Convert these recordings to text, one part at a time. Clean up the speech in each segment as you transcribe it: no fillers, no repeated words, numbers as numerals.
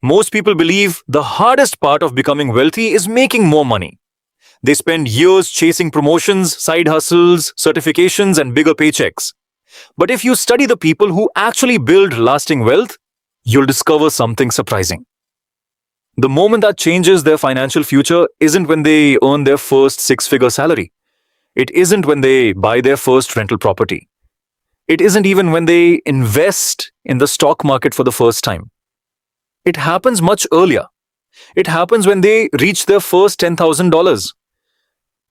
Most people believe the hardest part of becoming wealthy is making more money. They spend years chasing promotions, side hustles, certifications, and bigger paychecks. But if you study the people who actually build lasting wealth, you'll discover something surprising. The moment that changes their financial future isn't when they earn their first six-figure salary. It isn't when they buy their first rental property. It isn't even when they invest in the stock market for the first time. It happens much earlier. It happens when they reach their first $10,000.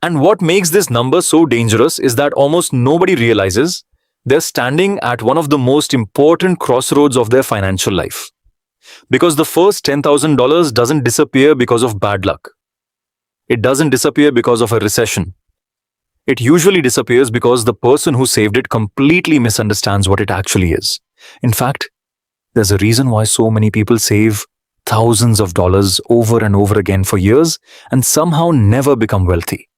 And what makes this number so dangerous is that almost nobody realizes they're standing at one of the most important crossroads of their financial life. Because the first $10,000 doesn't disappear because of bad luck. It doesn't disappear because of a recession. It usually disappears because the person who saved it completely misunderstands what it actually is. In fact, there's a reason why so many people save thousands of dollars over and over again for years and somehow never become wealthy.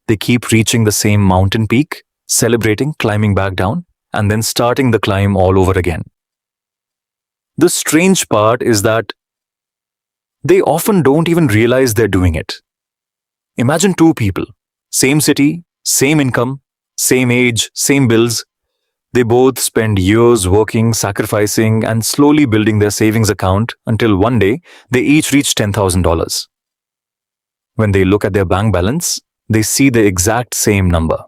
They keep reaching the same mountain peak, celebrating, climbing back down, and then starting the climb all over again. The strange part is that they often don't even realize they're doing it. Imagine two people, same city, same income, same age, same bills. They both spend years working, sacrificing, and slowly building their savings account until one day they each reach $10,000. When they look at their bank balance, they see the exact same number.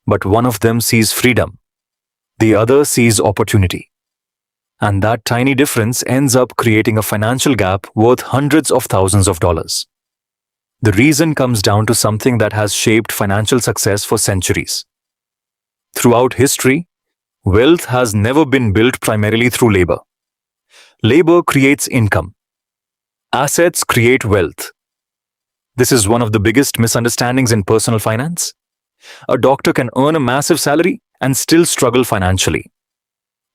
But one of them sees freedom. The other sees opportunity. And that tiny difference ends up creating a financial gap worth hundreds of thousands of dollars. The reason comes down to something that has shaped financial success for centuries. Throughout history, wealth has never been built primarily through labor. Labor creates income. Assets create wealth. This is one of the biggest misunderstandings in personal finance. A doctor can earn a massive salary and still struggle financially.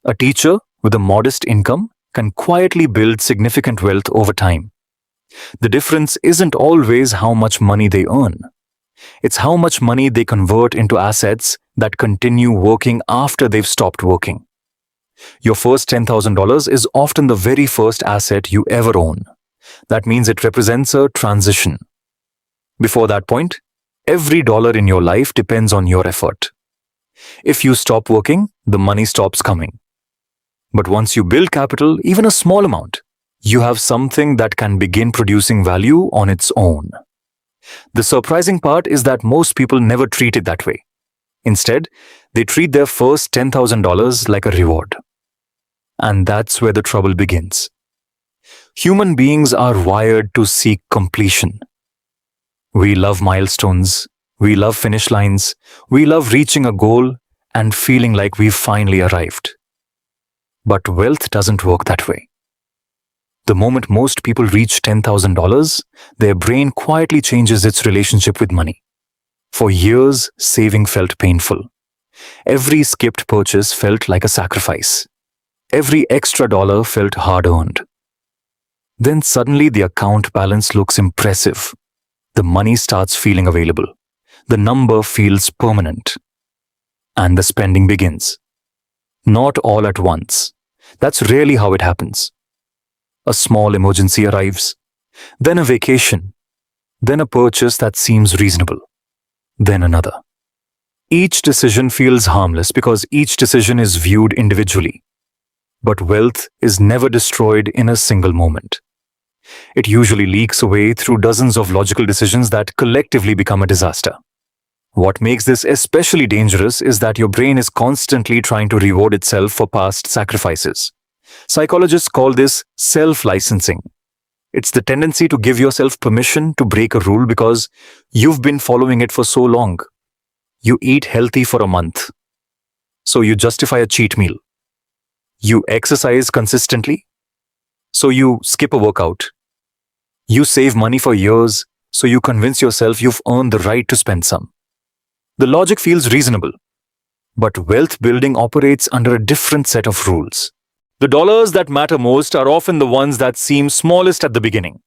A teacher with a modest income can quietly build significant wealth over time. The difference isn't always how much money they earn. It's how much money they convert into assets that continue working after they've stopped working. Your first $10,000 is often the very first asset you ever own. That means it represents a transition. Before that point, every dollar in your life depends on your effort. If you stop working, the money stops coming. But once you build capital, even a small amount, you have something that can begin producing value on its own. The surprising part is that most people never treat it that way. Instead, they treat their first $10,000 like a reward. And that's where the trouble begins. Human beings are wired to seek completion. We love milestones, we love finish lines, we love reaching a goal and feeling like we've finally arrived. But wealth doesn't work that way. The moment most people reach $10,000, their brain quietly changes its relationship with money. For years, saving felt painful. Every skipped purchase felt like a sacrifice. Every extra dollar felt hard-earned. Then suddenly the account balance looks impressive. The money starts feeling available. The number feels permanent. And the spending begins. Not all at once. That's rarely how it happens. A small emergency arrives, then a vacation, then a purchase that seems reasonable, then another. Each decision feels harmless because each decision is viewed individually. But wealth is never destroyed in a single moment. It usually leaks away through dozens of logical decisions that collectively become a disaster. What makes this especially dangerous is that your brain is constantly trying to reward itself for past sacrifices. Psychologists call this self-licensing. It's the tendency to give yourself permission to break a rule because you've been following it for so long. You eat healthy for a month, so you justify a cheat meal. You exercise consistently, so you skip a workout. You save money for years, so you convince yourself you've earned the right to spend some. The logic feels reasonable, but wealth building operates under a different set of rules. The dollars that matter most are often the ones that seem smallest at the beginning.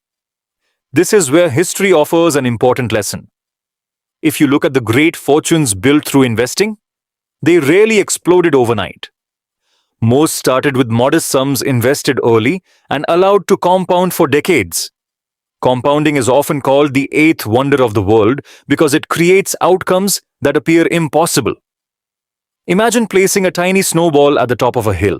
This is where history offers an important lesson. If you look at the great fortunes built through investing, they rarely exploded overnight. Most started with modest sums invested early and allowed to compound for decades. Compounding is often called the eighth wonder of the world because it creates outcomes that appear impossible. Imagine placing a tiny snowball at the top of a hill.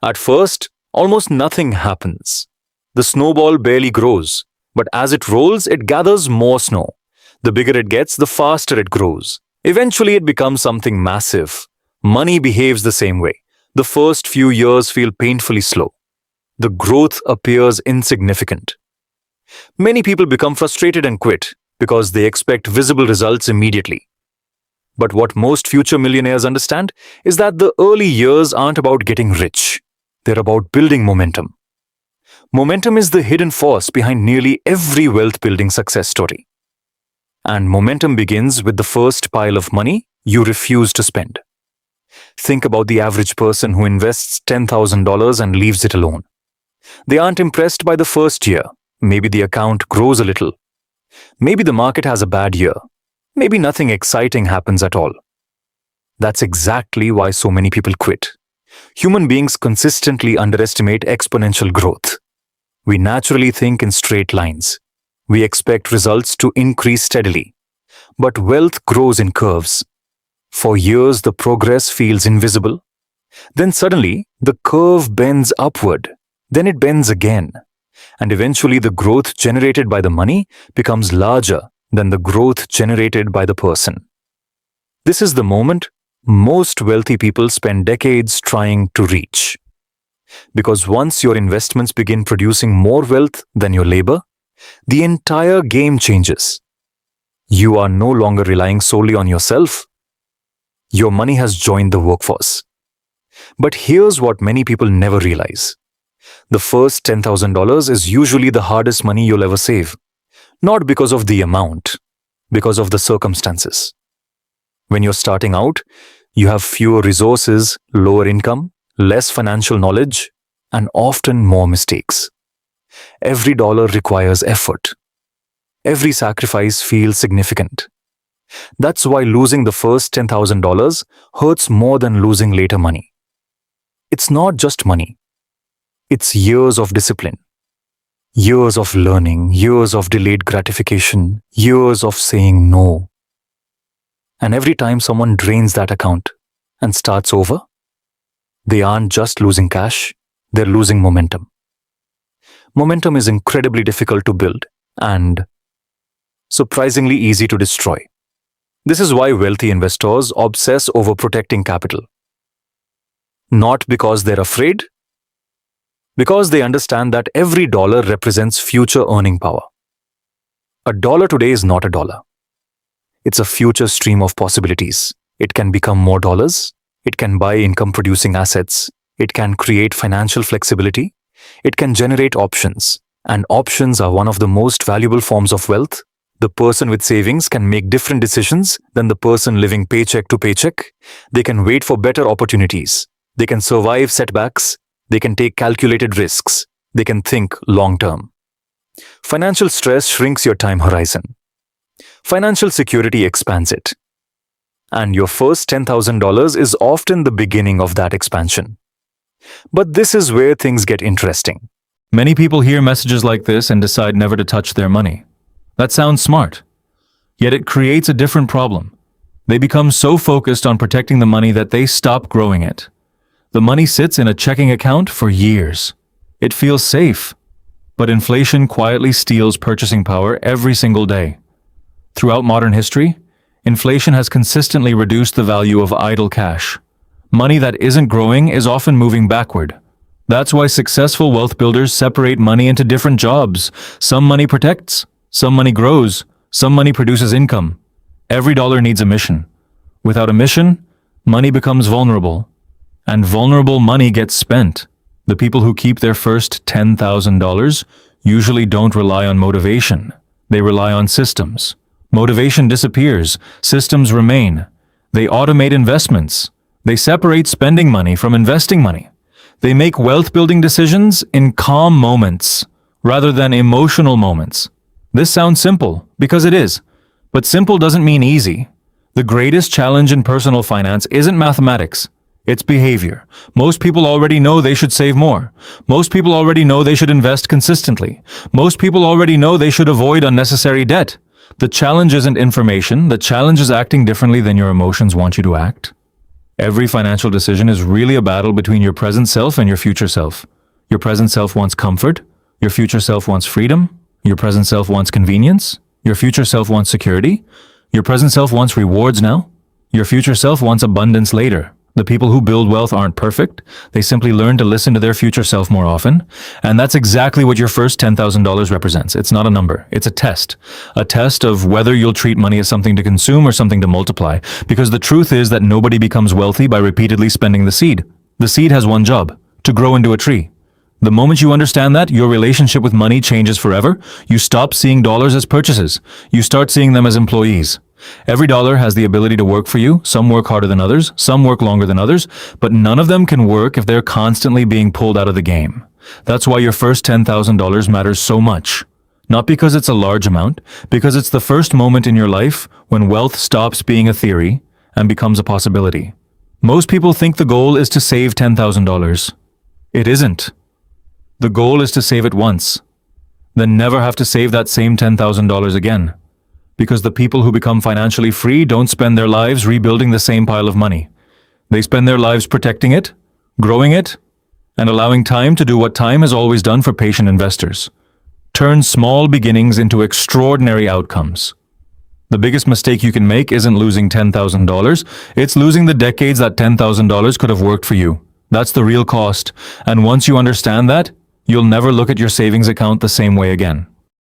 At first, almost nothing happens. The snowball barely grows, but as it rolls, it gathers more snow. The bigger it gets, the faster it grows. Eventually, it becomes something massive. Money behaves the same way. The first few years feel painfully slow. The growth appears insignificant. Many people become frustrated and quit because they expect visible results immediately. But what most future millionaires understand is that the early years aren't about getting rich. They're about building momentum. Momentum is the hidden force behind nearly every wealth-building success story. And momentum begins with the first pile of money you refuse to spend. Think about the average person who invests $10,000 and leaves it alone. They aren't impressed by the first year. Maybe the account grows a little. Maybe the market has a bad year. Maybe nothing exciting happens at all. That's exactly why so many people quit. Human beings consistently underestimate exponential growth. We naturally think in straight lines. We expect results to increase steadily. But wealth grows in curves. For years, the progress feels invisible. Then suddenly, the curve bends upward. Then it bends again. And eventually, the growth generated by the money becomes larger than the growth generated by the person. This is the moment most wealthy people spend decades trying to reach. Because once your investments begin producing more wealth than your labor, the entire game changes. You are no longer relying solely on yourself. Your money has joined the workforce. But here's what many people never realize. The first $10,000 is usually the hardest money you'll ever save. Not because of the amount, because of the circumstances. When you're starting out, you have fewer resources, lower income, less financial knowledge, and often more mistakes. Every dollar requires effort. Every sacrifice feels significant. That's why losing the first $10,000 hurts more than losing later money. It's not just money. It's years of discipline. Years of learning, years of delayed gratification, years of saying no. And every time someone drains that account and starts over, they aren't just losing cash, they're losing momentum. Momentum is incredibly difficult to build and surprisingly easy to destroy. This is why wealthy investors obsess over protecting capital. Not because they're afraid, because they understand that every dollar represents future earning power. A dollar today is not a dollar. It's a future stream of possibilities. It can become more dollars. It can buy income-producing assets. It can create financial flexibility. It can generate options. And options are one of the most valuable forms of wealth. The person with savings can make different decisions than the person living paycheck to paycheck. They can wait for better opportunities. They can survive setbacks. They can take calculated risks. They can think long-term. Financial stress shrinks your time horizon. Financial security expands it. And your first $10,000 is often the beginning of that expansion. But this is where things get interesting. Many people hear messages like this and decide never to touch their money. That sounds smart. Yet it creates a different problem. They become so focused on protecting the money that they stop growing it. The money sits in a checking account for years. It feels safe. But inflation quietly steals purchasing power every single day. Throughout modern history, inflation has consistently reduced the value of idle cash. Money that isn't growing is often moving backward. That's why successful wealth builders separate money into different jobs. Some money protects, some money grows, some money produces income. Every dollar needs a mission. Without a mission, money becomes vulnerable. And vulnerable money gets spent. The people who keep their first $10,000 usually don't rely on motivation. They rely on systems. Motivation disappears. Systems remain. They automate investments. They separate spending money from investing money. They make wealth-building decisions in calm moments rather than emotional moments. This sounds simple, because it is. But simple doesn't mean easy. The greatest challenge in personal finance isn't mathematics. It's behavior. Most people already know they should save more. Most people already know they should invest consistently. Most people already know they should avoid unnecessary debt. The challenge isn't information. The challenge is acting differently than your emotions want you to act. Every financial decision is really a battle between your present self and your future self. Your present self wants comfort. Your future self wants freedom. Your present self wants convenience. Your future self wants security. Your present self wants rewards now. Your future self wants abundance later. The people who build wealth aren't perfect. They simply learn to listen to their future self more often. And that's exactly what your first $10,000 represents. It's not a number. It's a test. A test of whether you'll treat money as something to consume or something to multiply. Because the truth is that nobody becomes wealthy by repeatedly spending the seed. The seed has one job: to grow into a tree. The moment you understand that, your relationship with money changes forever. You stop seeing dollars as purchases. You start seeing them as employees. Every dollar has the ability to work for you. Some work harder than others, some work longer than others, but none of them can work if they're constantly being pulled out of the game. That's why your first $10,000 matters so much. Not because it's a large amount, because it's the first moment in your life when wealth stops being a theory and becomes a possibility. Most people think the goal is to save $10,000. It isn't. The goal is to save it once, then never have to save that same $10,000 again. Because the people who become financially free don't spend their lives rebuilding the same pile of money. They spend their lives protecting it, growing it, and allowing time to do what time has always done for patient investors. Turn small beginnings into extraordinary outcomes. The biggest mistake you can make isn't losing $10,000, it's losing the decades that $10,000 could have worked for you. That's the real cost, and once you understand that, you'll never look at your savings account the same way again.